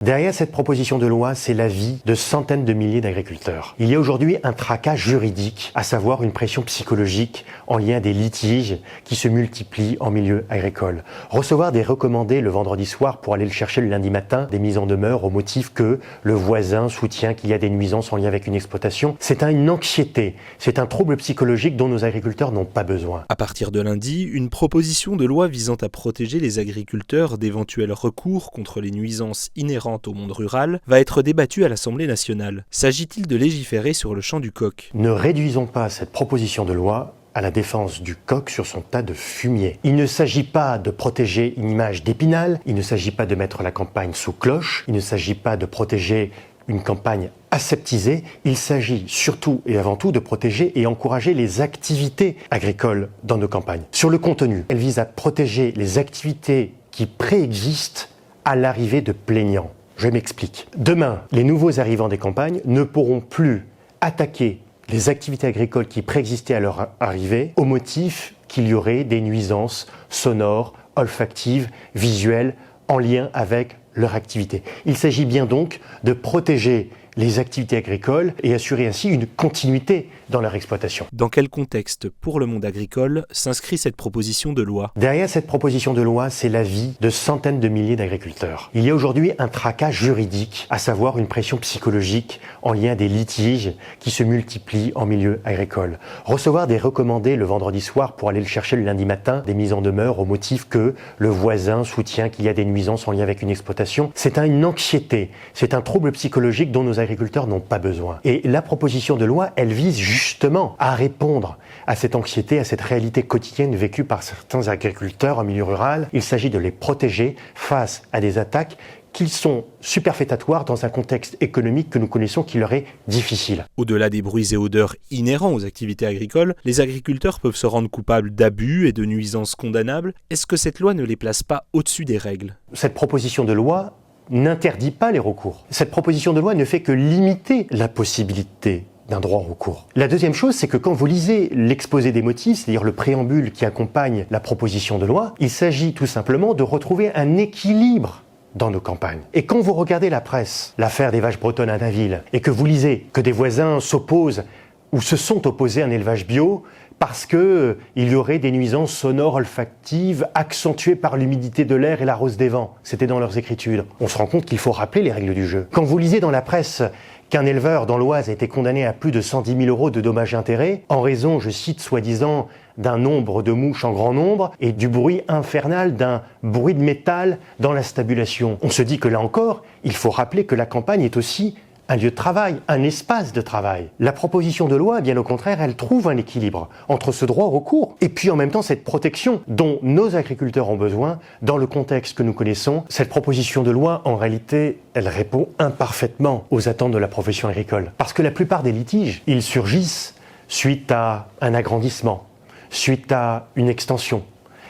Derrière cette proposition de loi, c'est la vie de centaines de milliers d'agriculteurs. Il y a aujourd'hui un tracas juridique, à savoir une pression psychologique en lien à des litiges qui se multiplient en milieu agricole. Recevoir des recommandés le vendredi soir pour aller le chercher le lundi matin, des mises en demeure au motif que le voisin soutient qu'il y a des nuisances en lien avec une exploitation, c'est une anxiété, c'est un trouble psychologique dont nos agriculteurs n'ont pas besoin. À partir de lundi, une proposition de loi visant à protéger les agriculteurs d'éventuels recours contre les nuisances inhérentes au monde rural va être débattue à l'Assemblée nationale. S'agit-il de légiférer sur le champ du coq ? Ne réduisons pas cette proposition de loi à la défense du coq sur son tas de fumier. Il ne s'agit pas de protéger une image d'Épinal, il ne s'agit pas de mettre la campagne sous cloche, il ne s'agit pas de protéger une campagne aseptisée, il s'agit surtout et avant tout de protéger et encourager les activités agricoles dans nos campagnes. Sur le contenu, elle vise à protéger les activités qui préexistent à l'arrivée de plaignants. Je m'explique. Demain, les nouveaux arrivants des campagnes ne pourront plus attaquer les activités agricoles qui préexistaient à leur arrivée au motif qu'il y aurait des nuisances sonores, olfactives, visuelles en lien avec leur activité. Il s'agit bien donc de protéger les activités agricoles et assurer ainsi une continuité dans leur exploitation. Dans quel contexte, pour le monde agricole, s'inscrit cette proposition de loi ? Derrière cette proposition de loi, c'est la vie de centaines de milliers d'agriculteurs. Il y a aujourd'hui un tracas juridique, à savoir une pression psychologique en lien à des litiges qui se multiplient en milieu agricole. Recevoir des recommandés le vendredi soir pour aller le chercher le lundi matin, des mises en demeure au motif que le voisin soutient qu'il y a des nuisances en lien avec une exploitation, c'est une anxiété, c'est un trouble psychologique dont nos agriculteurs n'ont pas besoin. Et la proposition de loi, elle vise justement à répondre à cette anxiété, à cette réalité quotidienne vécue par certains agriculteurs en milieu rural. Il s'agit de les protéger face à des attaques qui sont superfétatoires dans un contexte économique que nous connaissons qui leur est difficile. Au-delà des bruits et odeurs inhérents aux activités agricoles, les agriculteurs peuvent se rendre coupables d'abus et de nuisances condamnables. Est-ce que cette loi ne les place pas au-dessus des règles ? Cette proposition de loi n'interdit pas les recours. Cette proposition de loi ne fait que limiter la possibilité d'un droit au recours. La deuxième chose, c'est que quand vous lisez l'exposé des motifs, c'est-à-dire le préambule qui accompagne la proposition de loi, il s'agit tout simplement de retrouver un équilibre dans nos campagnes. Et quand vous regardez la presse, l'affaire des vaches bretonnes à Nainville, et que vous lisez que des voisins s'opposent ou se sont opposés à un élevage bio parce qu'il y aurait des nuisances sonores olfactives accentuées par l'humidité de l'air et la rose des vents. C'était dans leurs écritures. On se rend compte qu'il faut rappeler les règles du jeu. Quand vous lisez dans la presse qu'un éleveur dans l'Oise a été condamné à plus de 110 000 € de dommages et intérêts en raison, je cite, soi-disant, d'un nombre de mouches en grand nombre et du bruit infernal d'un bruit de métal dans la stabulation. On se dit que là encore, il faut rappeler que la campagne est aussi un lieu de travail, un espace de travail. La proposition de loi, bien au contraire, elle trouve un équilibre entre ce droit au recours et puis en même temps cette protection dont nos agriculteurs ont besoin dans le contexte que nous connaissons. Cette proposition de loi, en réalité, elle répond imparfaitement aux attentes de la profession agricole. Parce que la plupart des litiges, ils surgissent suite à un agrandissement, suite à une extension,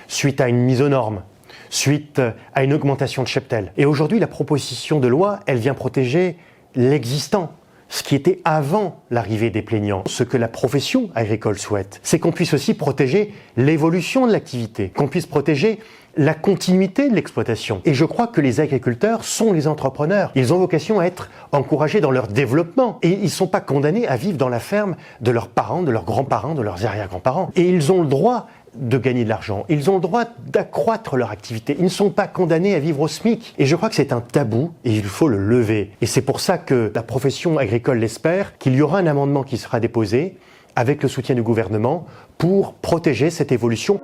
suite à une mise aux normes, suite à une augmentation de cheptel. Et aujourd'hui, la proposition de loi, elle vient protéger l'existant, ce qui était avant l'arrivée des plaignants. Ce que la profession agricole souhaite, c'est qu'on puisse aussi protéger l'évolution de l'activité, qu'on puisse protéger la continuité de l'exploitation. Et je crois que les agriculteurs sont les entrepreneurs. Ils ont vocation à être encouragés dans leur développement. Et ils ne sont pas condamnés à vivre dans la ferme de leurs parents, de leurs grands-parents, de leurs arrière-grands-parents. Et ils ont le droit de gagner de l'argent. Ils ont le droit d'accroître leur activité. Ils ne sont pas condamnés à vivre au SMIC. Et je crois que c'est un tabou et il faut le lever. Et c'est pour ça que la profession agricole l'espère, qu'il y aura un amendement qui sera déposé avec le soutien du gouvernement pour protéger cette évolution.